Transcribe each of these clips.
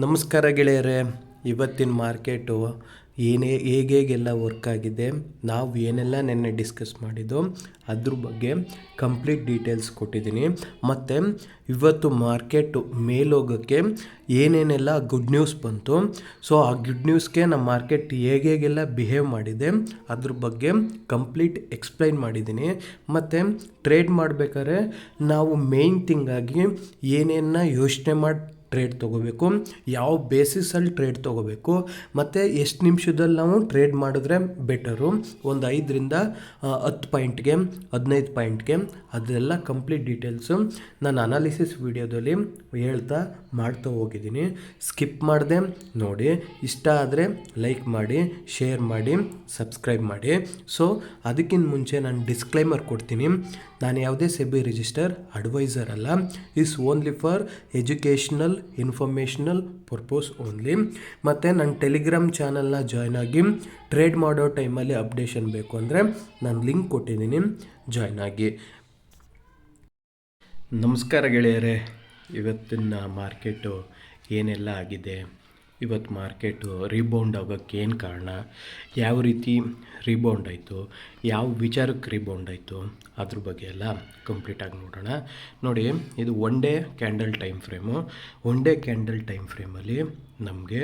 ನಮಸ್ಕಾರ ಗೆಳೆಯರೇ. ಇವತ್ತಿನ ಮಾರ್ಕೆಟು ಹೇಗೆಲ್ಲ ವರ್ಕ್ ಆಗಿದೆ, ನಾವು ಏನೆಲ್ಲ ನೆನ್ನೆ ಡಿಸ್ಕಸ್ ಮಾಡಿದ್ದು ಅದ್ರ ಬಗ್ಗೆ ಕಂಪ್ಲೀಟ್ ಡೀಟೇಲ್ಸ್ ಕೊಟ್ಟಿದ್ದೀನಿ. ಮತ್ತು ಇವತ್ತು ಮಾರ್ಕೆಟು ಮೇಲೋಗೋಕ್ಕೆ ಏನೇನೆಲ್ಲ ಗುಡ್ ನ್ಯೂಸ್ ಬಂತು, ಸೊ ಆ ಗುಡ್ ನ್ಯೂಸ್ಗೆ ನಮ್ಮ ಮಾರ್ಕೆಟ್ ಹೇಗೆಲ್ಲ ಬಿಹೇವ್ ಮಾಡಿದೆ ಅದ್ರ ಬಗ್ಗೆ ಕಂಪ್ಲೀಟ್ ಎಕ್ಸ್ಪ್ಲೈನ್ ಮಾಡಿದ್ದೀನಿ. ಮತ್ತು ಟ್ರೇಡ್ ಮಾಡಬೇಕಾದ್ರೆ ನಾವು ಮೇಯ್ನ್ ಥಿಂಗಾಗಿ ಏನೇನ ಯೋಚನೆ ಮಾಡಿ ಟ್ರೇಡ್ ತೊಗೋಬೇಕು, ಯಾವ ಬೇಸಿಸಲ್ಲಿ ಟ್ರೇಡ್ ತೊಗೋಬೇಕು, ಮತ್ತು ಎಷ್ಟು ನಿಮಿಷದಲ್ಲಿ ನಾವು ಟ್ರೇಡ್ ಮಾಡಿದ್ರೆ ಬೆಟರು, ಒಂದು 5ರಿಂದ 10 ಪಾಯಿಂಟ್ಗೆ 15 ಪಾಯಿಂಟ್ಗೆ, ಅದೆಲ್ಲ ಕಂಪ್ಲೀಟ್ ಡೀಟೇಲ್ಸು ನಾನು ಅನಾಲಿಸಿಸ್ ವಿಡಿಯೋದಲ್ಲಿ ಹೇಳ್ತಾ ಮಾಡ್ತಾ ಹೋಗಿದ್ದೀನಿ. ಸ್ಕಿಪ್ ಮಾಡಿದೆ ನೋಡಿ. ಇಷ್ಟ ಆದರೆ ಲೈಕ್ ಮಾಡಿ, ಶೇರ್ ಮಾಡಿ, ಸಬ್ಸ್ಕ್ರೈಬ್ ಮಾಡಿ. ಸೊ ಅದಕ್ಕಿಂತ ಮುಂಚೆ ನಾನು ಡಿಸ್ಕ್ಲೈಮರ್ ಕೊಡ್ತೀನಿ. ನಾನು ಯಾವುದೇ ಸೆಬಿ ರಿಜಿಸ್ಟರ್ ಅಡ್ವೈಸರ್ ಅಲ್ಲ. Is only for educational informational purpose only. ಮತ್ತು ನನ್ನ ಟೆಲಿಗ್ರಾಮ್ ಚಾನಲ್ನ ಜಾಯ್ನ್ ಆಗಿ ಟ್ರೇಡ್ ಮಾಡೋ ಟೈಮಲ್ಲಿ ಅಪ್ಡೇಷನ್ ಬೇಕು ಅಂದರೆ ನಾನು ಲಿಂಕ್ ಕೊಟ್ಟಿದ್ದೀನಿ, ಜಾಯ್ನ್ ಆಗಿ. ನಮಸ್ಕಾರ ಗೆಳೆಯರೇ. ಇವತ್ತಿನ ಮಾರ್ಕೆಟು ಏನೆಲ್ಲ ಆಗಿದೆ, ಇವತ್ತು ಮಾರ್ಕೆಟು ರೀಬೌಂಡ್ ಆಗೋಕ್ಕೆ ಏನು ಕಾರಣ, ಯಾವ ರೀತಿ ರೀಬೌಂಡ್ ಆಯಿತು, ಯಾವ ವಿಚಾರಕ್ಕೆ ರೀಬೌಂಡ್ ಆಯಿತು, ಅದ್ರ ಬಗ್ಗೆ ಎಲ್ಲ ಕಂಪ್ಲೀಟಾಗಿ ನೋಡೋಣ. ನೋಡಿ, ಇದು one day candle time frame. One day candle time ಫ್ರೇಮಲ್ಲಿ ನಮಗೆ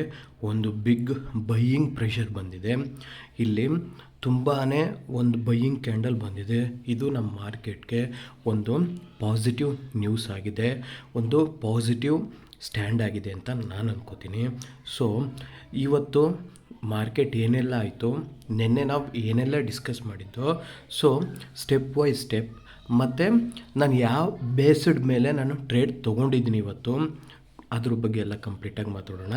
ಒಂದು ಬಿಗ್ ಬೈಯಿಂಗ್ ಪ್ರೆಷರ್ ಬಂದಿದೆ. ಇಲ್ಲಿ ತುಂಬಾ ಒಂದು ಬೈಯಿಂಗ್ ಕ್ಯಾಂಡಲ್ ಬಂದಿದೆ. ಇದು ನಮ್ಮ ಮಾರ್ಕೆಟ್ಗೆ ಒಂದು ಪಾಸಿಟಿವ್ ನ್ಯೂಸ್ ಆಗಿದೆ, ಒಂದು ಪಾಸಿಟಿವ್ ಸ್ಟ್ಯಾಂಡ್ ಆಗಿದೆ ಅಂತ ನಾನು ಅನ್ಕೋತೀನಿ. ಸೊ ಇವತ್ತು ಮಾರ್ಕೆಟ್ ಏನೆಲ್ಲ ಆಯಿತು, ನಿನ್ನೆ ನಾವು ಏನೆಲ್ಲ ಡಿಸ್ಕಸ್ ಮಾಡಿದ್ದು, ಸೊ ಸ್ಟೆಪ್ ಬೈ ಸ್ಟೆಪ್, ಮತ್ತು ನಾನು ಯಾವ ಬೇಸ್ಡ್ ಮೇಲೆ ನಾನು ಟ್ರೇಡ್ ತೊಗೊಂಡಿದ್ದೀನಿ ಇವತ್ತು, ಅದ್ರ ಬಗ್ಗೆ ಎಲ್ಲ ಕಂಪ್ಲೀಟಾಗಿ ಮಾತಾಡೋಣ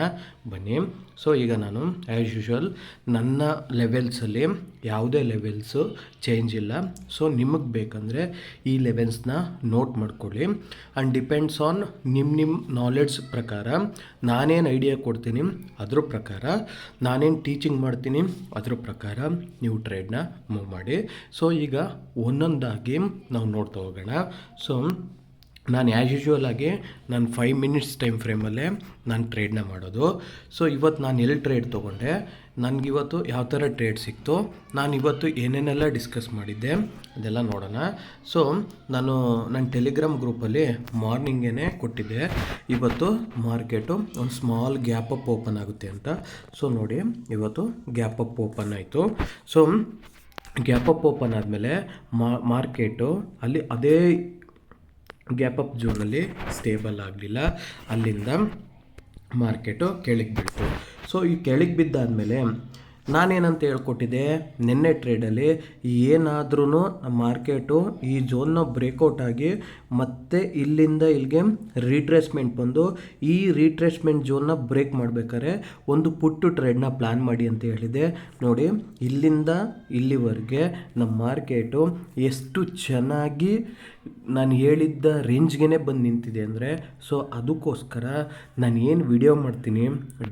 ಬನ್ನಿ. ಸೊ ಈಗ ನಾನು ಆ್ಯಸ್ ಯೂಶ್ವಲ್ ನನ್ನ ಲೆವೆಲ್ಸಲ್ಲಿ ಯಾವುದೇ ಲೆವೆಲ್ಸು ಚೇಂಜ್ ಇಲ್ಲ. ಸೊ ನಿಮಗೆ ಬೇಕಂದರೆ ಈ ಲೆವೆಲ್ಸ್ನ ನೋಟ್ ಮಾಡ್ಕೊಳ್ಳಿ. ಆ್ಯಂಡ್ ಡಿಪೆಂಡ್ಸ್ ಆನ್ ನಿಮ್ಮ ನಾಲೆಡ್ಜ್ ಪ್ರಕಾರ ನಾನೇನು ಐಡಿಯಾ ಕೊಡ್ತೀನಿ ಅದ್ರ ಪ್ರಕಾರ, ನಾನೇನು ಟೀಚಿಂಗ್ ಮಾಡ್ತೀನಿ ಅದ್ರ ಪ್ರಕಾರ ನೀವು ಟ್ರೇಡ್ನ ಮೂವ್ ಮಾಡಿ. ಸೊ ಈಗ ಒಂದೊಂದಾಗಿ ನಾವು ನೋಡ್ತಾ ಹೋಗೋಣ. ಸೊ ನಾನು ಆ್ಯಸ್ ಯೂಶ್ವಲ್ ಆಗಿ ನಾನು 5 ಮಿನಿಟ್ಸ್ ಟೈಮ್ ಫ್ರೇಮಲ್ಲೇ ನಾನು ಟ್ರೇಡ್ನ ಮಾಡೋದು. ಸೊ ಇವತ್ತು ನಾನು ಎಲ್ಲಿ ಟ್ರೇಡ್ ತೊಗೊಂಡೆ, ನನಗಿವತ್ತು ಯಾವ ಥರ ಟ್ರೇಡ್ ಸಿಕ್ತು, ನಾನು ಇವತ್ತು ಏನೇನೆಲ್ಲ ಡಿಸ್ಕಸ್ ಮಾಡಿದ್ದೆ ಅದೆಲ್ಲ ನೋಡೋಣ. ಸೊ ನಾನು ನನ್ನ ಟೆಲಿಗ್ರಾಮ್ ಗ್ರೂಪಲ್ಲಿ ಮಾರ್ನಿಂಗೇ ಕೊಟ್ಟಿದ್ದೆ ಇವತ್ತು ಮಾರ್ಕೆಟು ಒಂದು ಸ್ಮಾಲ್ ಗ್ಯಾಪ್ ಅಪ್ ಓಪನ್ ಆಗುತ್ತೆ ಅಂತ. ಸೊ ನೋಡಿ, ಇವತ್ತು ಗ್ಯಾಪ್ ಅಪ್ ಓಪನ್ ಆಯಿತು. ಸೊ ಗ್ಯಾಪ್ ಅಪ್ ಓಪನ್ ಆದಮೇಲೆ ಮಾರ್ಕೆಟು ಅಲ್ಲಿ ಅದೇ ಗ್ಯಾಪ್ ಅಪ್ ಝೋನಲ್ಲಿ ಸ್ಟೇಬಲ್ ಆಗಲಿಲ್ಲ. ಅಲ್ಲಿಂದ ಮಾರ್ಕೆಟು ಕೆಳಗೆ ಬಿಡ್ತು. ಸೊ ಈ ಕೆಳಗೆ ಬಿದ್ದಾದಮೇಲೆ ನಾನೇನಂತ ಹೇಳ್ಕೊಟ್ಟಿದ್ದೆ, ನಿನ್ನೆ ಟ್ರೇಡಲ್ಲಿ ಏನಾದ್ರೂ ಮಾರ್ಕೆಟು ಈ ಝೋನ್ನ ಬ್ರೇಕೌಟ್ ಆಗಿ ಮತ್ತೆ ಇಲ್ಲಿಂದ ಇಲ್ಲಿಗೆ ರೀಟ್ರೇಸ್ಮೆಂಟ್ ಬಂದು ಈ ರೀಟ್ರೇಸ್ಮೆಂಟ್ ಝೋನ್ನ ಬ್ರೇಕ್ ಮಾಡಬೇಕಾದ್ರೆ ಒಂದು ಪುಟ್ಟು ಟ್ರೇಡ್ನ ಪ್ಲ್ಯಾನ್ ಮಾಡಿ ಅಂತ ಹೇಳಿದೆ. ನೋಡಿ, ಇಲ್ಲಿಂದ ಇಲ್ಲಿವರೆಗೆ ನಮ್ಮ ಮಾರ್ಕೆಟು ಎಷ್ಟು ಚೆನ್ನಾಗಿ ನಾನು ಹೇಳಿದ್ದ ರೇಂಜ್ಗೆ ಬಂದು ನಿಂತಿದೆ ಅಂದರೆ, ಸೊ ಅದಕ್ಕೋಸ್ಕರ ನಾನು ಏನು ವಿಡಿಯೋ ಮಾಡ್ತೀನಿ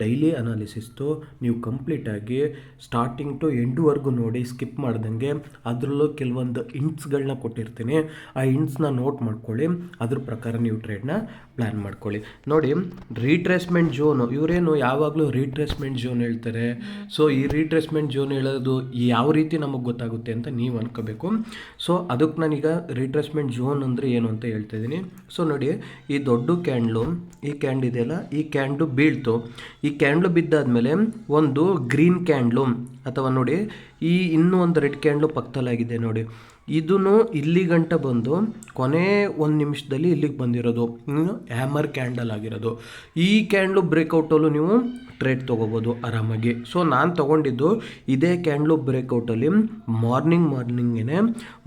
ಡೈಲಿ ಅನಾಲಿಸಿಸ್ತು ನೀವು ಕಂಪ್ಲೀಟಾಗಿ ಸ್ಟಾರ್ಟಿಂಗ್ ಟು ಎಂಡ್ವರೆಗೂ ನೋಡಿ, ಸ್ಕಿಪ್ ಮಾಡ್ದಂಗೆ. ಅದರಲ್ಲೂ ಕೆಲವೊಂದು ಇಂಟ್ಸ್ಗಳನ್ನ ಕೊಟ್ಟಿರ್ತೀನಿ, ಆ ಇಂಟ್ಸ್ನ ನೋಟ್ ಮಾಡ್ಕೊಳ್ಳಿ, ಅದ್ರ ಪ್ರಕಾರ ನೀವು ಟ್ರೇಡ್ನ ಪ್ಲ್ಯಾನ್ ಮಾಡ್ಕೊಳ್ಳಿ. ನೋಡಿ, ರೀಟ್ರೇಸ್ಮೆಂಟ್ ಝೋನು, ಇವರೇನು ಯಾವಾಗಲೂ ರೀಟ್ರೇಸ್ಮೆಂಟ್ ಝೋನ್ ಹೇಳ್ತಾರೆ. ಸೊ ಈ ರೀಟ್ರೇಸ್ಮೆಂಟ್ ಝೋನ್ ಹೇಳೋದು ಯಾವ ರೀತಿ ನಮಗೆ ಗೊತ್ತಾಗುತ್ತೆ ಅಂತ ನೀವು ಅನ್ಕೋಬೇಕು. ಸೊ ಅದಕ್ಕೆ ನಾನೀಗ ರೀಟ್ರೇಸ್ಮೆಂಟ್ ಝೋನ್ ಅಂದರೆ ಏನು ಅಂತ ಹೇಳ್ತಾ ಇದ್ದೀನಿ. ಸೊ ನೋಡಿ, ಈ ದೊಡ್ಡ ಕ್ಯಾಂಡ್ಲು, ಈ ಕ್ಯಾಂಡ್ ಇದೆಯಲ್ಲ, ಈ ಕ್ಯಾಂಡು ಬೀಳ್ತು. ಈ ಕ್ಯಾಂಡ್ಲು ಬಿದ್ದಾದಮೇಲೆ ಒಂದು ಗ್ರೀನ್ ಕ್ಯಾಂಡ್ಲು, ಅಥವಾ ನೋಡಿ ಈ ಇನ್ನೂ ಒಂದು ರೆಡ್ ಕ್ಯಾಂಡ್ಲು ಪಕ್ಕದಲ್ಲಾಗಿದೆ ನೋಡಿ, ಇದೂ ಇಲ್ಲಿ ಗಂಟ ಬಂದು ಕೊನೆ 1 ನಿಮಿಷದಲ್ಲಿ ಇಲ್ಲಿಗೆ ಬಂದಿರೋದು, ಹ್ಯಾಮರ್ ಕ್ಯಾಂಡಲ್ ಆಗಿರೋದು. ಈ ಕ್ಯಾಂಡ್ಲು ಬ್ರೇಕೌಟಲ್ಲೂ ನೀವು ಟ್ರೇಡ್ ತೊಗೋಬೋದು ಆರಾಮಾಗಿ. ಸೊ ನಾನು ತೊಗೊಂಡಿದ್ದು ಇದೇ ಕ್ಯಾಂಡ್ಲು ಬ್ರೇಕೌಟಲ್ಲಿ ಮಾರ್ನಿಂಗೇ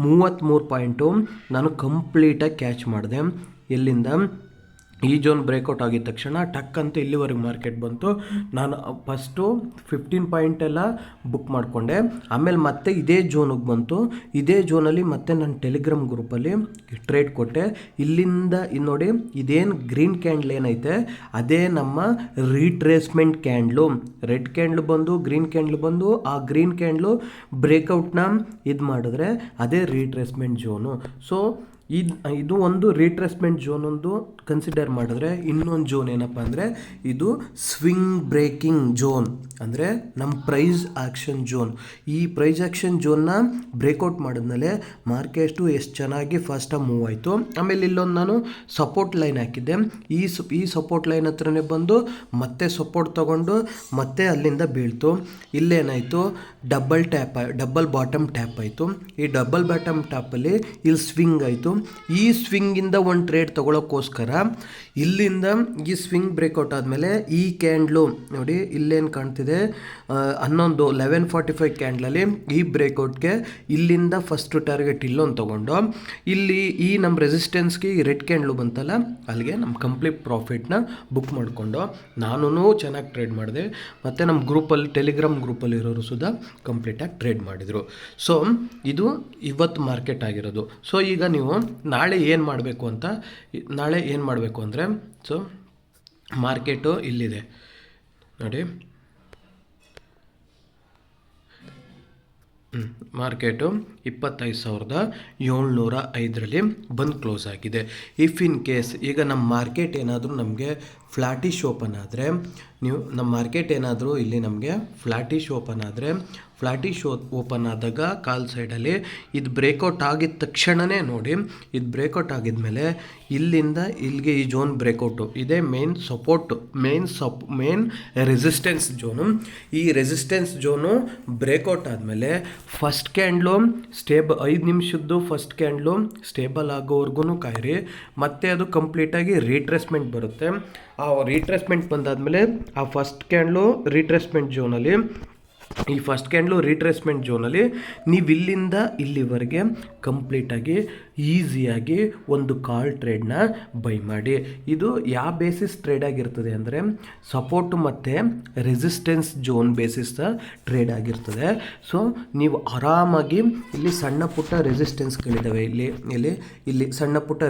33 ಪಾಯಿಂಟು ನಾನು ಕಂಪ್ಲೀಟಾಗಿ ಕ್ಯಾಚ್ ಮಾಡಿದೆ. ಎಲ್ಲಿಂದ ಈ ಝೋನ್ ಬ್ರೇಕೌಟ್ ಆಗಿದ ತಕ್ಷಣ ಟಕ್ ಅಂತ ಇಲ್ಲಿವರೆಗೆ ಮಾರ್ಕೆಟ್ ಬಂತು. ನಾನು ಫಸ್ಟು 15 ಪಾಯಿಂಟೆಲ್ಲ ಬುಕ್ ಮಾಡಿಕೊಂಡೆ. ಆಮೇಲೆ ಮತ್ತೆ ಇದೇ ಝೋನಿಗೆ ಬಂತು. ಇದೇ ಝೋನಲ್ಲಿ ಮತ್ತೆ ನಾನು ಟೆಲಿಗ್ರಾಮ್ ಗ್ರೂಪಲ್ಲಿ ಟ್ರೇಡ್ ಕೊಟ್ಟೆ. ಇಲ್ಲಿಂದ ನೋಡಿ, ಇದೇನು ಗ್ರೀನ್ ಕ್ಯಾಂಡ್ಲ್ ಏನೈತೆ ಅದೇ ನಮ್ಮ ರೀಟ್ರೇಸ್ಮೆಂಟ್ ಕ್ಯಾಂಡ್ಲು. ರೆಡ್ ಕ್ಯಾಂಡ್ಲು ಬಂದು ಗ್ರೀನ್ ಕ್ಯಾಂಡ್ಲು ಬಂದು ಆ ಗ್ರೀನ್ ಕ್ಯಾಂಡ್ಲು ಬ್ರೇಕೌಟ್ನ ಇದು ಮಾಡಿದ್ರೆ ಅದೇ ರೀಟ್ರೇಸ್ಮೆಂಟ್ ಝೋನು. ಸೊ ಇದು ಒಂದು ರೀಟ್ರೇಸ್ಮೆಂಟ್ ಝೋನ್ ಒಂದು ಕನ್ಸಿಡರ್ ಮಾಡಿದ್ರೆ ಇನ್ನೊಂದು ಝೋನ್ ಏನಪ್ಪ ಅಂದರೆ ಇದು ಸ್ವಿಂಗ್ ಬ್ರೇಕಿಂಗ್ ಝೋನ್, ಅಂದರೆ ನಮ್ಮ ಪ್ರೈಸ್ ಆ್ಯಕ್ಷನ್ ಝೋನ್. ಈ ಪ್ರೈಸ್ ಆ್ಯಕ್ಷನ್ ಝೋನ್ನ ಬ್ರೇಕೌಟ್ ಮಾಡಿದ್ಮೇಲೆ ಮಾರ್ಕೆಟು ಎಷ್ಟು ಚೆನ್ನಾಗಿ ಫಾಸ್ಟಾಗಿ ಮೂವ್ ಆಯಿತು. ಆಮೇಲೆ ಇಲ್ಲೊಂದು ನಾನು ಸಪೋರ್ಟ್ ಲೈನ್ ಹಾಕಿದ್ದೆ. ಈ ಸಪೋರ್ಟ್ ಲೈನ್ ಹತ್ರನೇ ಬಂದು ಮತ್ತೆ ಸಪೋರ್ಟ್ ತೊಗೊಂಡು ಮತ್ತೆ ಅಲ್ಲಿಂದ ಬೀಳ್ತು. ಇಲ್ಲೇನಾಯಿತು, ಡಬಲ್ ಬಾಟಮ್ ಟ್ಯಾಪ್ ಆಯಿತು. ಈ ಡಬಲ್ ಬಾಟಮ್ ಟ್ಯಾಪಲ್ಲಿ ಇಲ್ಲಿ ಸ್ವಿಂಗ್ ಆಯಿತು. ಈ ಸ್ವಿಂಗಿಂದ ಒಂದು ಟ್ರೇಡ್ ತೊಗೊಳಕ್ಕೋಸ್ಕರ ಇಲ್ಲಿಂದ ಈ ಸ್ವಿಂಗ್ ಬ್ರೇಕೌಟ್ ಆದಮೇಲೆ ಈ ಕ್ಯಾಂಡ್ಲು ನೋಡಿ ಇಲ್ಲೇನು ಕಾಣ್ತಿದೆ, 11:45 ಕ್ಯಾಂಡ್ಲಲ್ಲಿ ಈ ಬ್ರೇಕೌಟ್ಗೆ ಇಲ್ಲಿಂದ ಫಸ್ಟ್ ಟಾರ್ಗೆಟ್ ಇಲ್ಲೊಂದು ತೊಗೊಂಡು ಇಲ್ಲಿ ಈ ನಮ್ಮ ರೆಸಿಸ್ಟೆನ್ಸ್ಗೆ ಈ ರೆಡ್ ಕ್ಯಾಂಡ್ಲು ಬಂತಲ್ಲ ಅಲ್ಲಿಗೆ ನಮ್ಮ ಕಂಪ್ಲೀಟ್ ಪ್ರಾಫಿಟ್ನ ಬುಕ್ ಮಾಡಿಕೊಂಡು ನಾನು ಚೆನ್ನಾಗಿ ಟ್ರೇಡ್ ಮಾಡಿದೆ. ಮತ್ತು ನಮ್ಮ ಗ್ರೂಪಲ್ಲಿ ಟೆಲಿಗ್ರಾಮ್ ಗ್ರೂಪಲ್ಲಿ ಇರೋರು ಸುಧಾ ಕಂಪ್ಲೀಟಾಗಿ ಟ್ರೇಡ್ ಮಾಡಿದರು. ಸೊ ಇದು ಇವತ್ತು ಮಾರ್ಕೆಟ್ ಆಗಿರೋದು. ಸೊ ಈಗ ನೀವು ನಾಳೆ ಏನು ಮಾಡಬೇಕು ಅಂದರೆ ಸೊ ಮಾರ್ಕೆಟು ಇಲ್ಲಿದೆ ನೋಡಿ, ಮಾರ್ಕೆಟು 25,705ರಲ್ಲಿ ಬಂದು ಕ್ಲೋಸ್ ಆಗಿದೆ. ಇಫ್ ಇನ್ ಕೇಸ್ ಈಗ ನಮ್ಮ ಮಾರ್ಕೆಟ್ ಏನಾದರೂ ನಮಗೆ ಫ್ಲ್ಯಾಟಿಶ್ ಓಪನ್ ಆದರೆ, ನಮ್ಮ ಮಾರ್ಕೆಟ್ ಏನಾದರೂ ಇಲ್ಲಿ ನಮಗೆ ಫ್ಲ್ಯಾಟಿಶ್ ಓಪನ್ ಆದಾಗ ಕಾಲ್ ಸೈಡಲ್ಲಿ ಇದು ಬ್ರೇಕೌಟ್ ಆಗಿದ ತಕ್ಷಣವೇ ನೋಡಿ, ಇದು ಬ್ರೇಕೌಟ್ ಆಗಿದ್ಮೇಲೆ ಇಲ್ಲಿಂದ ಇಲ್ಲಿಗೆ ಈ ಝೋನ್ ಬ್ರೇಕೌಟು ಇದೇ main support, main resistance zone. ಈ ರೆಸಿಸ್ಟೆನ್ಸ್ ಝೋನು ಬ್ರೇಕೌಟ್ ಆದಮೇಲೆ ಫಸ್ಟ್ ಕ್ಯಾಂಡ್ಲು 5 ನಿಮಿಷದ್ದು ಫಸ್ಟ್ ಕ್ಯಾಂಡ್ಲು ಸ್ಟೇಬಲ್ ಆಗೋವರೆಗೂ ಕಾಯಿರಿ. ಮತ್ತು ಅದು ಕಂಪ್ಲೀಟಾಗಿ ರೀಟ್ರೇಸ್ಮೆಂಟ್ ಬರುತ್ತೆ. ಆ ರೀಟ್ರೇಸ್ಮೆಂಟ್ ಬಂದಾದಮೇಲೆ ಆ ಫಸ್ಟ್ ಕ್ಯಾಂಡ್ಲು ರೀಟ್ರೇಸ್ಮೆಂಟ್ ಝೋನಲ್ಲಿ ನೀವು ಇಲ್ಲಿಂದ ಇಲ್ಲಿವರೆಗೆ ಕಂಪ್ಲೀಟಾಗಿ ಈಸಿಯಾಗಿ ಒಂದು ಕಾಲ್ ಟ್ರೇಡ್ನ ಬೈ ಮಾಡಿ. ಇದು ಯಾವ ಬೇಸಿಸ್ ಟ್ರೇಡ್ ಆಗಿರ್ತದೆ ಅಂದರೆ ಸಪೋರ್ಟು ಮತ್ತು ರೆಸಿಸ್ಟೆನ್ಸ್ ಝೋನ್ ಬೇಸಿಸ್ ಟ್ರೇಡ್ ಆಗಿರ್ತದೆ. ಸೊ ನೀವು ಆರಾಮಾಗಿ ಇಲ್ಲಿ ಸಣ್ಣ ಪುಟ್ಟ ರೆಸಿಸ್ಟೆನ್ಸ್ಗಳಿದ್ದಾವೆ, ಇಲ್ಲಿ ಸಣ್ಣ ಪುಟ್ಟ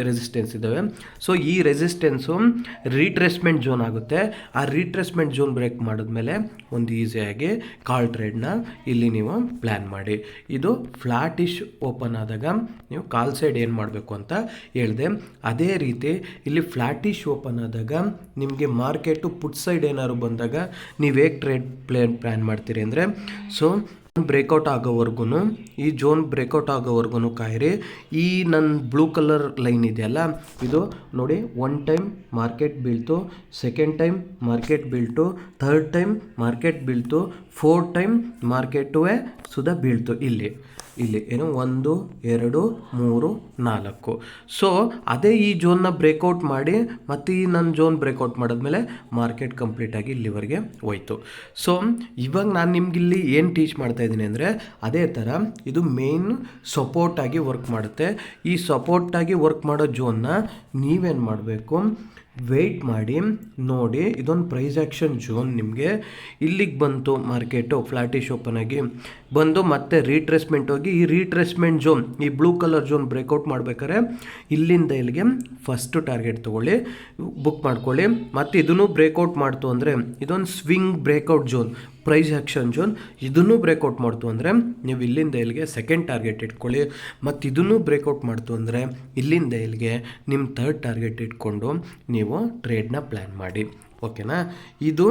ರೆಸಿಸ್ಟೆನ್ಸ್ ಇದ್ದಾವೆ. ಸೊ ಈ ರೆಸಿಸ್ಟೆನ್ಸು ರೀಟ್ರೇಸ್ಮೆಂಟ್ ಝೋನ್ ಆಗುತ್ತೆ. ಆ ರೀಟ್ರೇಸ್ಮೆಂಟ್ ಝೋನ್ ಬ್ರೇಕ್ ಮಾಡಿದ್ಮೇಲೆ ಒಂದು ಈಸಿಯಾಗಿ ಕಾಲ್ ಟ್ರೇಡ್ನ ಇಲ್ಲಿ ನೀವು ಪ್ಲ್ಯಾನ್ ಮಾಡಿ. ಇದು ಫ್ಲಾಟಿಶ್ ಓಪನ್ ಆದಾಗ ನೀವು ಕಾಲ್ ಸೈಡ್ ಏನು ಮಾಡಬೇಕು ಅಂತ ಹೇಳಿದೆ. ಅದೇ ರೀತಿ ಇಲ್ಲಿ ಫ್ಲ್ಯಾಟಿಶ್ ಓಪನ್ ಆದಾಗ ನಿಮಗೆ ಮಾರ್ಕೆಟು ಪುಟ್ ಸೈಡ್ ಏನಾದ್ರು ಬಂದಾಗ ನೀವು ಹೇಗೆ ಟ್ರೇಡ್ ಪ್ಲ್ಯಾನ್ ಮಾಡ್ತೀರಿ ಅಂದರೆ, ಸೊ ಬ್ರೇಕೌಟ್ ಆಗೋವರೆಗೂ ಈ ಝೋನ್ ಬ್ರೇಕೌಟ್ ಆಗೋವರೆಗೂ ಕಾಯಿರಿ. ಈ ನನ್ನ ಬ್ಲೂ ಕಲರ್ ಲೈನ್ ಇದೆಯಲ್ಲ ಇದು ನೋಡಿ, 1 ಟೈಮ್ ಮಾರ್ಕೆಟ್ ಬೀಳ್ತು, 2nd ಟೈಮ್ ಮಾರ್ಕೆಟ್ ಬೀಳ್ತು, 3rd ಟೈಮ್ ಮಾರ್ಕೆಟ್ ಬೀಳ್ತು, 4th ಟೈಮ್ ಮಾರ್ಕೆಟು ಸುಧಾ ಬೀಳ್ತು. ಇಲ್ಲಿ ಏನು 1 2 3 4. ಸೊ ಅದೇ ಈ ಝೋನ್ನ ಬ್ರೇಕೌಟ್ ಮಾಡಿ ಮತ್ತು ಈ ನನ್ನ ಝೋನ್ ಬ್ರೇಕೌಟ್ ಮಾಡಿದ್ಮೇಲೆ ಮಾರ್ಕೆಟ್ ಕಂಪ್ಲೀಟಾಗಿ ಇಲ್ಲಿವರೆಗೆ ಹೋಯ್ತು. ಸೊ ಇವಾಗ ನಾನು ನಿಮಗಿಲ್ಲಿ ಏನು ಟೀಚ್ ಮಾಡ್ತಾಯಿದ್ದೀನಿ ಅಂದರೆ ಅದೇ ಥರ ಇದು ಮೇನ್ ಸಪೋರ್ಟಾಗಿ ವರ್ಕ್ ಮಾಡುತ್ತೆ. ಈ ಸಪೋರ್ಟಾಗಿ ವರ್ಕ್ ಮಾಡೋ ಝೋನ್ನ ನೀವೇನು ಮಾಡಬೇಕು, ವೆಯ್ಟ್ ಮಾಡಿ ನೋಡಿ. ಇದೊಂದು ಪ್ರೈಸ್ ಆ್ಯಕ್ಷನ್ ಝೋನ್ ನಿಮಗೆ ಇಲ್ಲಿಗೆ ಬಂತು, ಮಾರ್ಕೆಟು ಫ್ಲ್ಯಾಟಿಶ್ ಓಪನ್ ಆಗಿ ಬಂದು ಮತ್ತೆ ರೀಟ್ರೇಸ್ಮೆಂಟ್ ಹೋಗಿ ಈ ರೀಟ್ರೇಸ್ಮೆಂಟ್ ಝೋನ್ ಈ ಬ್ಲೂ ಕಲರ್ ಝೋನ್ ಬ್ರೇಕೌಟ್ ಮಾಡ್ಬೇಕಾದ್ರೆ ಇಲ್ಲಿಂದ ಇಲ್ಲಿಗೆ ಫಸ್ಟು ಟಾರ್ಗೆಟ್ ತೊಗೊಳ್ಳಿ, ಬುಕ್ ಮಾಡ್ಕೊಳ್ಳಿ. ಮತ್ತು ಇದನ್ನು ಬ್ರೇಕೌಟ್ ಮಾಡ್ತು ಅಂದರೆ ಇದೊಂದು swing breakout zone, price action zone. ಇದನ್ನು ಬ್ರೇಕೌಟ್ ಮಾಡ್ತು ಅಂದರೆ ನೀವು ಇಲ್ಲಿಂದ ಇಲ್ಲಿಗೆ 2nd ಟಾರ್ಗೆಟ್ ಇಟ್ಕೊಳ್ಳಿ. ಮತ್ತು ಇದನ್ನು ಬ್ರೇಕೌಟ್ ಮಾಡ್ತು ಅಂದರೆ ಇಲ್ಲಿಂದ ಇಲ್ಲಿಗೆ ನಿಮ್ಮ 3rd ಟಾರ್ಗೆಟ್ ಇಟ್ಕೊಂಡು ನೀವು ಟ್ರೇಡ್ನ ಪ್ಲ್ಯಾನ್ ಮಾಡಿ. ಓಕೆನಾ? ಇದು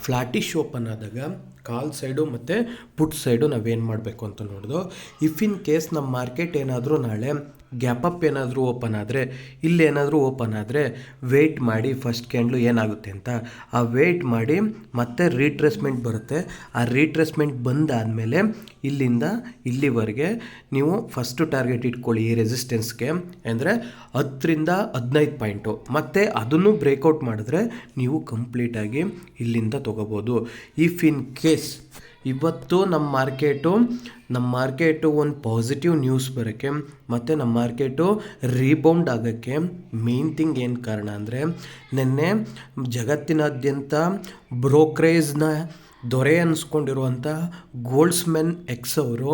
ಫ್ಲ್ಯಾಟಿಶ್ ಓಪನ್ ಆದಾಗ ಕಾಲ್ ಸೈಡು ಮತ್ತು ಪುಟ್ ಸೈಡು ನಾವೇನು ಮಾಡಬೇಕು ಅಂತ ನೋಡೋದು. ಇಫ್ ಇನ್ ಕೇಸ್ ನಮ್ಮ ಮಾರ್ಕೆಟ್ ಏನಾದರೂ ನಾಳೆ ಗ್ಯಾಪ್ ಅಪ್ ಏನಾದರೂ ಓಪನ್ ಆದರೆ, ಇಲ್ಲೇನಾದರೂ ಓಪನ್ ಆದರೆ ವೆಯ್ಟ್ ಮಾಡಿ ಫಸ್ಟ್ ಕ್ಯಾಂಡ್ಲು ಏನಾಗುತ್ತೆ ಅಂತ. ಆ ವೆಯ್ಟ್ ಮಾಡಿ ಮತ್ತೆ ರೀಟ್ರೇಸ್ಮೆಂಟ್ ಬರುತ್ತೆ. ಆ ರೀಟ್ರೇಸ್ಮೆಂಟ್ ಬಂದಾದಮೇಲೆ ಇಲ್ಲಿಂದ ಇಲ್ಲಿವರೆಗೆ ನೀವು ಫಸ್ಟು ಟಾರ್ಗೆಟ್ ಇಟ್ಕೊಳ್ಳಿ ಈ ರೆಸಿಸ್ಟೆನ್ಸ್ಗೆ, ಅಂದರೆ 10ರಿಂದ 15 ಪಾಯಿಂಟು. ಮತ್ತು ಅದನ್ನು ಬ್ರೇಕೌಟ್ ಮಾಡಿದ್ರೆ ನೀವು ಕಂಪ್ಲೀಟಾಗಿ ಇಲ್ಲಿಂದ ತೊಗೋಬೋದು. ಇಫ್ ಇನ್ ಕೇಸ್ ಇವತ್ತು ನಮ್ಮ ಮಾರ್ಕೆಟು ಒಂದು ಪಾಸಿಟಿವ್ ನ್ಯೂಸ್ ಬರೋಕ್ಕೆ ಮತ್ತು ನಮ್ಮ ಮಾರ್ಕೆಟು ರೀಬೌಂಡ್ ಆಗೋಕ್ಕೆ ಮೇನ್ ಥಿಂಗ್ ಏನು ಕಾರಣ ಅಂದರೆ, ನಿನ್ನೆ ಜಗತ್ತಿನಾದ್ಯಂತ ಬ್ರೋಕ್ರೇಜ್ನ ದೊರೆ ಅನ್ನಿಸ್ಕೊಂಡಿರುವಂಥ ಗೋಲ್ಡ್ಸ್ಮನ್ ಎಕ್ಸ್ ಅವರು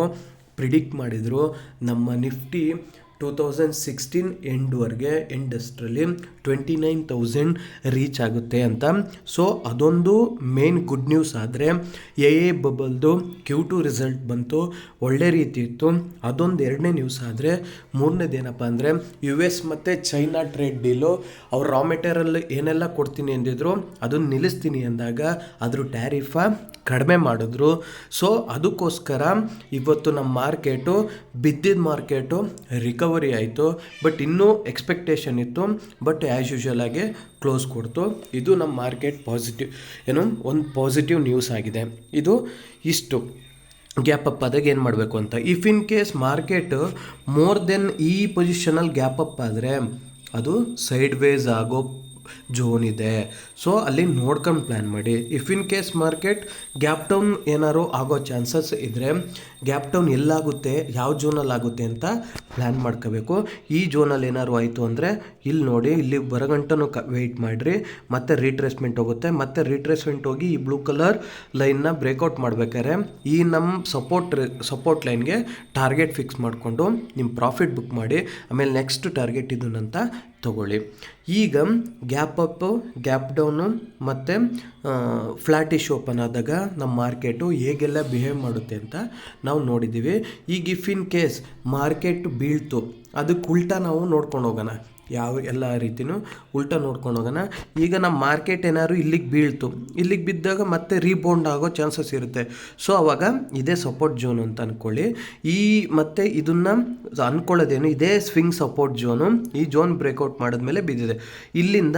ಪ್ರಿಡಿಕ್ಟ್ ಮಾಡಿದರು ನಮ್ಮ ನಿಫ್ಟಿ 2016 ಎಂಡ್ವರೆಗೆ ಇಂಡಸ್ಟ್ರಿಯಲ್ಲಿ 29,000 ರೀಚ್ ಆಗುತ್ತೆ ಅಂತ. ಸೊ ಅದೊಂದು ಮೇನ್ ಗುಡ್ ನ್ಯೂಸ್. ಆದರೆ ಎ ಬಬಲ್ದು Q2 ರಿಸಲ್ಟ್ ಬಂತು, ಒಳ್ಳೆ ರೀತಿ ಇತ್ತು. ಅದೊಂದು ಎರಡನೇ ನ್ಯೂಸ್. ಆದರೆ ಮೂರನೇದೇನಪ್ಪ ಅಂದರೆ US ಮತ್ತು ಚೈನಾ ಟ್ರೇಡ್ ಡೀಲು. ಅವ್ರು ರಾ ಮೆಟೀರಿಯಲ್ ಏನೆಲ್ಲ ಕೊಡ್ತೀನಿ ಅಂದಿದ್ರು ಅದನ್ನು ನಿಲ್ಲಿಸ್ತೀನಿ ಅಂದಾಗ ಅದ್ರ ಟ್ಯಾರಿಫ ಕಡಿಮೆ ಮಾಡಿದ್ರು. ಸೊ ಅದಕ್ಕೋಸ್ಕರ ಇವತ್ತು ನಮ್ಮ ಮಾರ್ಕೆಟು ಬಿದ್ದಿದ್ದ ಮಾರ್ಕೆಟು ರಿಕವರಿ ಆಯಿತು. ಬಟ್ ಇನ್ನೂ ಎಕ್ಸ್ಪೆಕ್ಟೇಷನ್ ಇತ್ತು, ಬಟ್ ಆ್ಯಸ್ ಯೂಶುವಲ್ ಆಗಿ ಕ್ಲೋಸ್ ಕೊಡ್ತು. ಇದು ನಮ್ಮ ಮಾರ್ಕೆಟ್ ಒಂದು ಪಾಸಿಟಿವ್ ನ್ಯೂಸ್ ಆಗಿದೆ. ಇದು ಇಷ್ಟು ಗ್ಯಾಪ್ ಅಪ್ ಆದಾಗ ಏನು ಮಾಡಬೇಕು ಅಂತ. If in case market more than ಈ ಪೊಸಿಷನಲ್ಲಿ ಗ್ಯಾಪ್ ಅಪ್ ಆದರೆ ಅದು ಸೈಡ್ ವೇಸ್ ಆಗೋ ಝೋನ್ ಇದೆ. ಸೊ ಅಲ್ಲಿ ನೋಡ್ಕೊಂಡು ಪ್ಲ್ಯಾನ್ ಮಾಡಿ. If in case market gap down ಏನಾದ್ರು ಆಗೋ ಚಾನ್ಸಸ್ ಇದ್ದರೆ ಗ್ಯಾಪ್ ಡೌನ್ ಎಲ್ಲಾಗುತ್ತೆ, ಯಾವ ಝೋನಲ್ಲಿ ಆಗುತ್ತೆ ಅಂತ ಪ್ಲ್ಯಾನ್ ಮಾಡ್ಕೋಬೇಕು. ಈ ಝೋನಲ್ಲಿ ಏನಾದ್ರು ಆಯಿತು ಅಂದರೆ ಇಲ್ಲಿ ನೋಡಿ, ಇಲ್ಲಿ ಬರಗಂಟನೂ ವೆಯ್ಟ್ ಮಾಡಿರಿ. ಮತ್ತೆ ರೀಟ್ರೇಸ್ಮೆಂಟ್ ಹೋಗುತ್ತೆ, ಮತ್ತೆ ರೀಟ್ರೇಸ್ಮೆಂಟ್ ಹೋಗಿ ಈ ಬ್ಲೂ ಕಲರ್ ಲೈನ್ನ ಬ್ರೇಕೌಟ್ ಮಾಡ್ಬೇಕಾದ್ರೆ ಈ ನಮ್ಮ ಸಪೋರ್ಟ್ ಲೈನ್ಗೆ ಟಾರ್ಗೆಟ್ ಫಿಕ್ಸ್ ಮಾಡಿಕೊಂಡು ನಿಮ್ಮ ಪ್ರಾಫಿಟ್ ಬುಕ್ ಮಾಡಿ. ಆಮೇಲೆ ನೆಕ್ಸ್ಟ್ ಟಾರ್ಗೆಟ್ ಇದನ್ನಂತ ತಗೊಳ್ಳಿ. ಈಗ ಗ್ಯಾಪ್ ಅಪ್ಪು, ಗ್ಯಾಪ್ ಡೌನು ಮತ್ತು ಫ್ಲ್ಯಾಟಿಶ್ ಓಪನ್ ಆದಾಗ ನಮ್ಮ ಮಾರ್ಕೆಟು ಹೇಗೆಲ್ಲ ಬಿಹೇವ್ ಮಾಡುತ್ತೆ ಅಂತ ನಾವು ನೋಡಿದ್ದೀವಿ. ಈಗ ಇಫ್ ಇನ್ ಕೇಸ್ ಮಾರ್ಕೆಟ್ ಬೀಳ್ತು, ಅದಕ್ಕೆ ಉಲ್ಟಾ ನಾವು ನೋಡ್ಕೊಂಡು ಹೋಗೋಣ. ಯಾವ ಎಲ್ಲ ರೀತಿಯೂ ಉಲ್ಟಾ ನೋಡ್ಕೊಂಡು ಹೋಗೋಣ. ಈಗ ನಮ್ಮ ಮಾರ್ಕೆಟ್ ಏನಾದ್ರು ಇಲ್ಲಿಗೆ ಬೀಳ್ತು, ಇಲ್ಲಿಗೆ ಬಿದ್ದಾಗ ಮತ್ತೆ ರೀಬೌಂಡ್ ಆಗೋ ಚಾನ್ಸಸ್ ಇರುತ್ತೆ. ಸೊ ಆವಾಗ ಇದೇ ಸಪೋರ್ಟ್ ಝೋನ್ ಅಂತ ಅಂದ್ಕೊಳ್ಳಿ. ಮತ್ತು ಇದನ್ನು ಅಂದ್ಕೊಳ್ಳೋದೇನು, ಇದೇ ಸ್ವಿಂಗ್ ಸಪೋರ್ಟ್ ಝೋನು. ಈ ಝೋನ್ ಬ್ರೇಕೌಟ್ ಮಾಡಿದ್ಮೇಲೆ ಬಿದ್ದಿದೆ. ಇಲ್ಲಿಂದ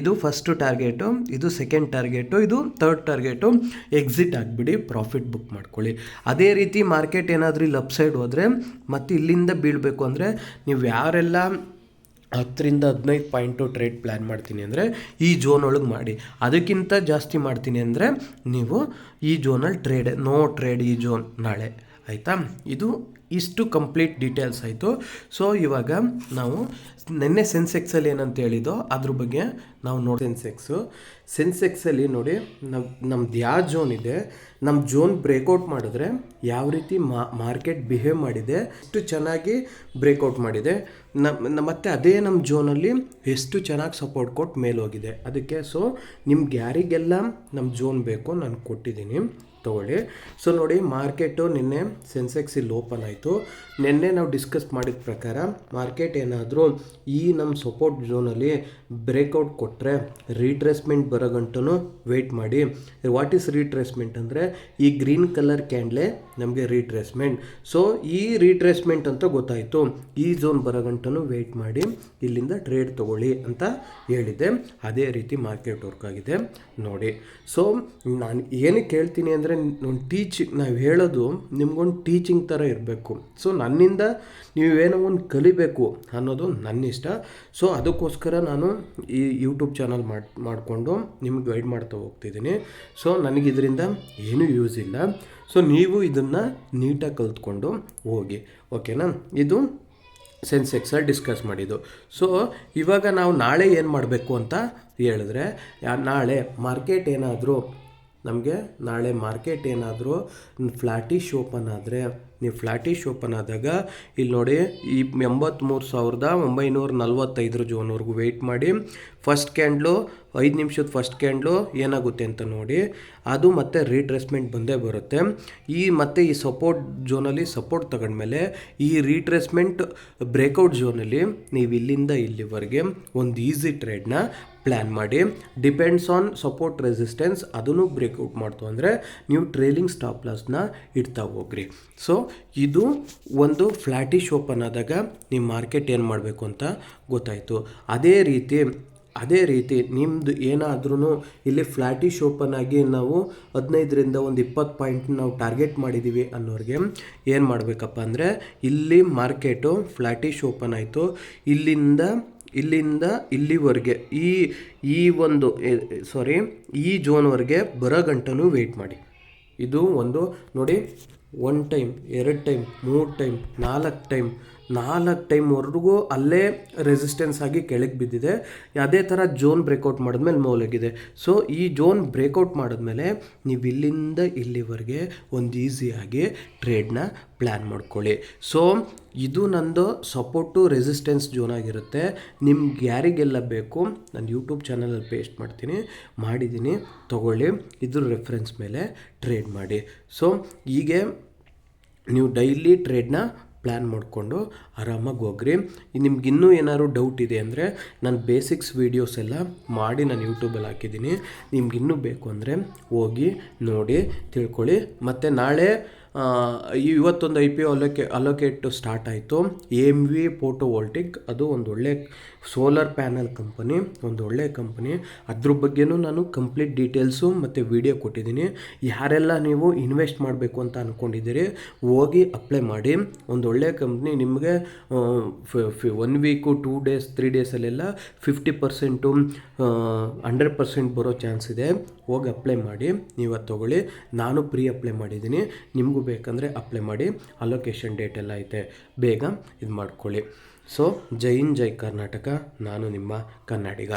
ಇದು ಫಸ್ಟು ಟಾರ್ಗೆಟು, ಇದು ಸೆಕೆಂಡ್ ಟಾರ್ಗೆಟು, ಇದು ಥರ್ಡ್ ಟಾರ್ಗೆಟು. ಎಕ್ಸಿಟ್ ಆಗಿಬಿಡಿ, ಪ್ರಾಫಿಟ್ ಬುಕ್ ಮಾಡ್ಕೊಳ್ಳಿ. ಅದೇ ರೀತಿ ಮಾರ್ಕೆಟ್ ಏನಾದರೂ ಇಲ್ಲಿ ಅಪ್ಸೈಡ್ ಹೋದರೆ ಮತ್ತು ಇಲ್ಲಿಂದ ಬೀಳಬೇಕು ಅಂದರೆ ನೀವು ಯಾರೆಲ್ಲ 10-15 ಪಾಯಿಂಟು ಟ್ರೇಡ್ ಪ್ಲ್ಯಾನ್ ಮಾಡ್ತೀನಿ ಅಂದರೆ ಈ ಝೋನ್ ಒಳಗೆ ಮಾಡಿ. ಅದಕ್ಕಿಂತ ಜಾಸ್ತಿ ಮಾಡ್ತೀನಿ ಅಂದರೆ ನೀವು ಈ ಝೋನಲ್ಲಿ ನೋ ಟ್ರೇಡ್ ಈ ಝೋನ್ ನಾಳೆ. ಆಯಿತಾ? ಇದು ಇಷ್ಟು ಕಂಪ್ಲೀಟ್ ಡೀಟೇಲ್ಸ್ ಆಯಿತು. ಸೊ ಇವಾಗ ನಾವು ನೆನ್ನೆ ಸೆನ್ಸೆಕ್ಸಲ್ಲಿ ಏನಂತ ಹೇಳಿದೋ ಅದ್ರ ಬಗ್ಗೆ ನಾವು ನೋಡಿ. ಸೆನ್ಸೆಕ್ಸಲ್ಲಿ ನೋಡಿ ನಮ್ದು ಯಾವ ಝೋನ್ ಇದೆ, ನಮ್ಮ ಝೋನ್ ಬ್ರೇಕೌಟ್ ಮಾಡಿದ್ರೆ ಯಾವ ರೀತಿ ಮಾರ್ಕೆಟ್ ಬಿಹೇವ್ ಮಾಡಿದೆ, ಎಷ್ಟು ಚೆನ್ನಾಗಿ ಬ್ರೇಕೌಟ್ ಮಾಡಿದೆ, ಮತ್ತು ಅದೇ ನಮ್ಮ ಝೋನಲ್ಲಿ ಎಷ್ಟು ಚೆನ್ನಾಗಿ ಸಪೋರ್ಟ್ ಕೊಟ್ಟು ಮೇಲೋಗಿದೆ. ಅದಕ್ಕೆ ಸೊ ನಿಮ್ಗೆ ಯಾರಿಗೆಲ್ಲ ನಮ್ಮ ಝೋನ್ ಬೇಕು ನಾನು ಕೊಟ್ಟಿದ್ದೀನಿ, ತೊಗೊಳ್ಳಿ. ಸೊ ನೋಡಿ, ಮಾರ್ಕೆಟು ನಿನ್ನೆ ಸೆನ್ಸೆಕ್ಸ್ ಇಲ್ಲಿ ಓಪನ್ ಆಯಿತು. ನಿನ್ನೆ ನಾವು ಡಿಸ್ಕಸ್ ಮಾಡಿದ ಪ್ರಕಾರ ಮಾರ್ಕೆಟ್ ಏನಾದರೂ ಈ ನಮ್ಮ ಸಪೋರ್ಟ್ ಝೋನಲ್ಲಿ ಬ್ರೇಕೌಟ್ ಕೊಟ್ಟರೆ ರೀಟ್ರೇಸ್ಮೆಂಟ್ ಬರೋ ಗಂಟನೂ ವೆಯ್ಟ್ ಮಾಡಿ. ವಾಟ್ ಈಸ್ ರೀಟ್ರೇಸ್ಮೆಂಟ್ ಅಂದರೆ ಈ ಗ್ರೀನ್ ಕಲರ್ ಕ್ಯಾಂಡ್ಲೆ ನಮಗೆ ರೀಟ್ರೇಸ್ಮೆಂಟ್. ಸೊ ಈ ರೀಟ್ರೇಸ್ಮೆಂಟ್ ಅಂತ ಗೊತ್ತಾಯಿತು. ಈ ಝೋನ್ ಬರೋ ಗಂಟನೂ ವೆಯ್ಟ್ ಮಾಡಿ, ಇಲ್ಲಿಂದ ಟ್ರೇಡ್ ತೊಗೊಳ್ಳಿ ಅಂತ ಹೇಳಿದೆ. ಅದೇ ರೀತಿ ಮಾರ್ಕೆಟ್ ವರ್ಕ್ ಆಗಿದೆ ನೋಡಿ. ಸೊ ನಾನು ಏನಕ್ಕೆ ಹೇಳ್ತೀನಿ ಅಂದರೆ ನಾವು ಹೇಳೋದು ನಿಮ್ಗೊಂದು ಟೀಚಿಂಗ್ ಥರ ಇರಬೇಕು. ಸೊ ನನ್ನಿಂದ ನೀವೇನೋ ಒಂದು ಕಲಿಬೇಕು ಅನ್ನೋದು ನನ್ನ ಇಷ್ಟ. ಸೊ ಅದಕ್ಕೋಸ್ಕರ ನಾನು ಈ ಯೂಟ್ಯೂಬ್ ಚಾನಲ್ ಮಾಡಿಕೊಂಡು ನಿಮ್ಗೆ ಗೈಡ್ ಮಾಡ್ತಾ ಹೋಗ್ತಿದ್ದೀನಿ. ಸೊ ನನಗಿದರಿಂದ ಏನೂ ಯೂಸ್ ಇಲ್ಲ. ಸೊ ನೀವು ಇದನ್ನು ನೀಟಾಗಿ ಕಲ್ತ್ಕೊಂಡು ಹೋಗಿ, ಓಕೆನಾ? ಇದು ಸೆನ್ಸೆಕ್ಸಲ್ಲಿ ಡಿಸ್ಕಸ್ ಮಾಡಿದ್ದು. ಸೊ ಇವಾಗ ನಾವು ನಾಳೆ ಏನು ಮಾಡಬೇಕು ಅಂತ ಹೇಳಿದ್ರೆ, ನಾಳೆ ಮಾರ್ಕೆಟ್ ಏನಾದರೂ ಫ್ಲ್ಯಾಟಿಶ್ ಓಪನ್ ಆದರೆ, ನೀವು ಫ್ಲ್ಯಾಟಿಶ್ ಓಪನ್ ಆದಾಗ ಇಲ್ಲಿ ನೋಡಿ, ಈ 83,945 ಝೋನ್ವರೆಗೂ ವೆಯ್ಟ್ ಮಾಡಿ. ಫಸ್ಟ್ ಕ್ಯಾಂಡ್ಲು 5 ನಿಮಿಷದ ಫಸ್ಟ್ ಕ್ಯಾಂಡ್ಲು ಏನಾಗುತ್ತೆ ಅಂತ ನೋಡಿ. ಅದು ಮತ್ತೆ ರೀಟ್ರೇಸ್ಮೆಂಟ್ ಬಂದೇ ಬರುತ್ತೆ. ಮತ್ತು ಈ ಸಪೋರ್ಟ್ ಝೋನಲ್ಲಿ ಸಪೋರ್ಟ್ ತಗೊಂಡ್ಮೇಲೆ ಈ ರೀಟ್ರೇಸ್ಮೆಂಟ್ ಬ್ರೇಕೌಟ್ ಝೋನಲ್ಲಿ ನೀವು ಇಲ್ಲಿಂದ ಇಲ್ಲಿವರೆಗೆ ಒಂದು ಈಸಿ ಟ್ರೇಡ್ನ ಪ್ಲ್ಯಾನ್ ಮಾಡಿ. ಡಿಪೆಂಡ್ಸ್ ಆನ್ ಸಪೋರ್ಟ್ ರೆಸಿಸ್ಟೆನ್ಸ್, ಅದನ್ನು ಬ್ರೇಕೌಟ್ ಮಾಡ್ತು ಅಂದರೆ ನೀವು ಟ್ರೇಲಿಂಗ್ ಸ್ಟಾಪ್ ಲಾಸ್ನ ಇಡ್ತಾ ಹೋಗ್ರಿ. ಸೊ ಇದು ಒಂದು ಫ್ಲ್ಯಾಟಿಶ್ ಓಪನ್ ಆದಾಗ ನಿಮ್ಮ ಮಾರ್ಕೆಟ್ ಏನು ಮಾಡಬೇಕು ಅಂತ ಗೊತ್ತಾಯಿತು. ಅದೇ ರೀತಿ ನಿಮ್ಮದು ಏನಾದ್ರೂ ಇಲ್ಲಿ ಫ್ಲ್ಯಾಟಿಶ್ ಓಪನ್ ಆಗಿ ನಾವು 15ರಿಂದ 20 ಪಾಯಿಂಟ್ ನಾವು ಟಾರ್ಗೆಟ್ ಮಾಡಿದ್ದೀವಿ ಅನ್ನೋರಿಗೆ ಏನು ಮಾಡಬೇಕಪ್ಪ ಅಂದರೆ, ಇಲ್ಲಿ ಮಾರ್ಕೆಟು ಫ್ಲ್ಯಾಟಿಶ್ ಓಪನ್ ಆಯಿತು, ಇಲ್ಲಿಂದ ಇಲ್ಲಿವರೆಗೆ ಈ ಝೋನ್ವರೆಗೆ ಬರೋ ಗಂಟನೂ ವೆಯ್ಟ್ ಮಾಡಿ. ಇದು ಒಂದು ನೋಡಿ, 1 ಟೈಮ್, 2 ಟೈಮ್, 3 ಟೈಮ್, 4 ಟೈಮ್ 4 ಟೈಮ್ವರೆಗೂ ಅಲ್ಲೇ ರೆಸಿಸ್ಟೆನ್ಸ್ ಆಗಿ ಕೆಳಗೆ ಬಿದ್ದಿದೆ. ಅದೇ ಥರ ಝೋನ್ ಬ್ರೇಕೌಟ್ ಮಾಡಿದ್ಮೇಲೆ ಮೌಲಾಗಿದೆ. ಸೊ ಈ ಝೋನ್ ಬ್ರೇಕೌಟ್ ಮಾಡಿದ್ಮೇಲೆ ನೀವು ಇಲ್ಲಿಂದ ಇಲ್ಲಿವರೆಗೆ ಒಂದು ಈಸಿಯಾಗಿ ಟ್ರೇಡ್ನ ಪ್ಲ್ಯಾನ್ ಮಾಡ್ಕೊಳ್ಳಿ. ಸೊ ಇದು ನಂದು ಸಪೋರ್ಟು ರೆಸಿಸ್ಟೆನ್ಸ್ ಝೋನ್ ಆಗಿರುತ್ತೆ. ನಿಮ್ಗೆ ಯಾರಿಗೆಲ್ಲ ಬೇಕು ನಾನು ಯೂಟ್ಯೂಬ್ ಚಾನಲಲ್ಲಿ ಪೇಸ್ಟ್ ಮಾಡಿದ್ದೀನಿ, ತೊಗೊಳ್ಳಿ. ಇದ್ರ ರೆಫರೆನ್ಸ್ ಮೇಲೆ ಟ್ರೇಡ್ ಮಾಡಿ. ಸೊ ಹೀಗೆ ನೀವು ಡೈಲಿ ಟ್ರೇಡ್ನ ಪ್ಲ್ಯಾನ್ ಮಾಡಿಕೊಂಡು ಆರಾಮಾಗಿ ಹೋಗ್ರಿ. ನಿಮ್ಗೆ ಇನ್ನೂ ಏನಾದ್ರು ಡೌಟ್ ಇದೆ ಅಂದರೆ ನಾನು ಬೇಸಿಕ್ಸ್ ವೀಡಿಯೋಸ್ ಎಲ್ಲ ಮಾಡಿ ನಾನು ಯೂಟ್ಯೂಬಲ್ಲಿ ಹಾಕಿದ್ದೀನಿ. ನಿಮ್ಗೆ ಇನ್ನೂ ಬೇಕು ಅಂದರೆ ಹೋಗಿ ನೋಡಿ ತಿಳ್ಕೊಳ್ಳಿ. ಮತ್ತು ನಾಳೆ ಇವತ್ತೊಂದು IPO ಅಲೋಕೇಟ್ ಸ್ಟಾರ್ಟ್ ಆಯಿತು. AMV ಫೋಟೋವೋಲ್ಟಿಕ್, ಅದು ಒಂದು ಒಳ್ಳೆ ಸೋಲಾರ್ ಪ್ಯಾನಲ್ ಕಂಪನಿ, ಒಂದು ಒಳ್ಳೆಯ ಕಂಪನಿ. ಅದ್ರ ಬಗ್ಗೆನೂ ನಾನು ಕಂಪ್ಲೀಟ್ ಡೀಟೇಲ್ಸು ಮತ್ತು ವಿಡಿಯೋ ಕೊಟ್ಟಿದ್ದೀನಿ. ಯಾರೆಲ್ಲ ನೀವು ಇನ್ವೆಸ್ಟ್ ಮಾಡಬೇಕು ಅಂತ ಅಂದ್ಕೊಂಡಿದ್ದೀರಿ ಹೋಗಿ ಅಪ್ಲೈ ಮಾಡಿ. ಒಂದು ಒಳ್ಳೆಯ ಕಂಪ್ನಿ. ನಿಮಗೆ 1 ವೀಕು 2 ಡೇಸ್ 3 ಡೇಸಲ್ಲೆಲ್ಲ 50% 100% ಬರೋ ಚಾನ್ಸ್ ಇದೆ. ಹೋಗಿ ಅಪ್ಲೈ ಮಾಡಿ, ನೀವು ಅದು ತೊಗೊಳ್ಳಿ. ನಾನು ಅಪ್ಲೈ ಮಾಡಿದ್ದೀನಿ, ನಿಮಗೂ ಬೇಕಂದರೆ ಅಪ್ಲೈ ಮಾಡಿ. ಅಲೋಕೇಶನ್ ಡೇಟ್ ಎಲ್ಲ ಐತೆ, ಬೇಗ ಇದು ಮಾಡ್ಕೊಳ್ಳಿ. ಸೊ ಜೈ ಹಿಂದ್, ಜೈ ಕರ್ನಾಟಕ. ನಾನು ನಿಮ್ಮ ಕನ್ನಡಿಗ.